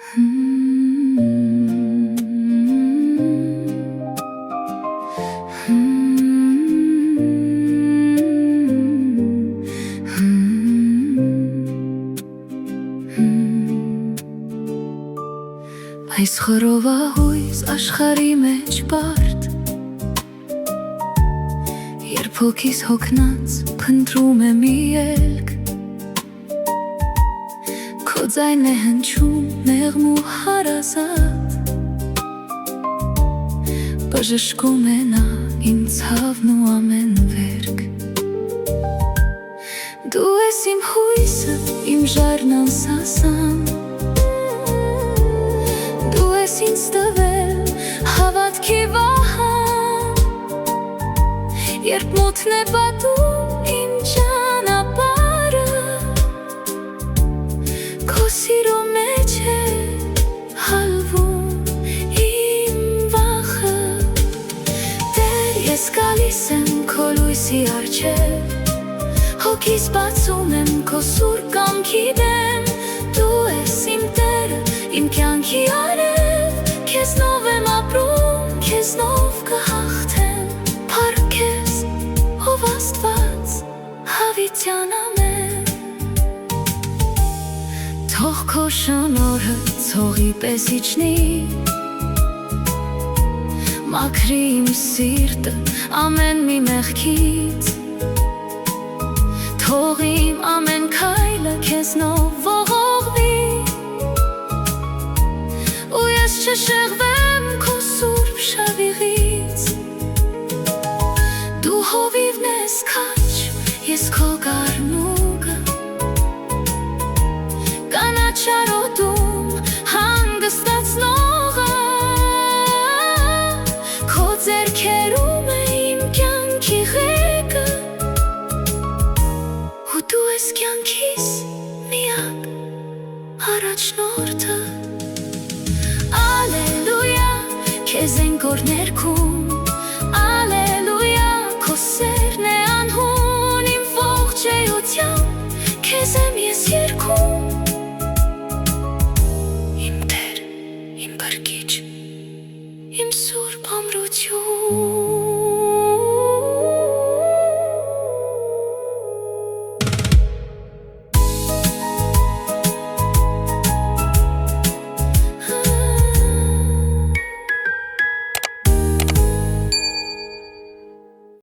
Այս խռովահույս աշխարհի մեջ բարդ, երբ հոգիս հոգնած փնտրում է մի ելք, քո ձայնն է հնչում մեղմ ու հարազատ, բժշկում է նա իմ ցավն ու ամեն վերք։ Դու ես իմ հույսը, իմ ժառն անսասան, ինձ տվել հավատքի վահան, երբ մութն է պատում իմ ճանապարհը, քո սիրո մեջ է հալվում իմ վախը։ Տեր, ես գալիս եմ քո լույսի առջև, հոգիս բացում եմ քո սուր կամքի դեմ, դու ես իմ Տերը, իմ կյանքի արև, քեզնով եմ ապրում, քեզնով կհաղթեմ, փառք քեզ, ով Աստված, հավիտյան ամեն։ Թող քո շնորհը ցողի պես իջնի, մաքրի իմ սիրտը ամեն մի մեղքից, թող իմ ամեն քայլը քեզնով ողողվի, ու ես չշեղվեմ քո սուրբ շավիղից։ Դու հովիվն ես քաջ, ես քո գառնուկը, կանաչարոտում հանգստացնողը, քո ձեռքերում է իմ կյանքի ղեկը, ու դու ես կյանքիս միակ առաջնորդը։ Ալելույա, քեզ են գոր ներքում,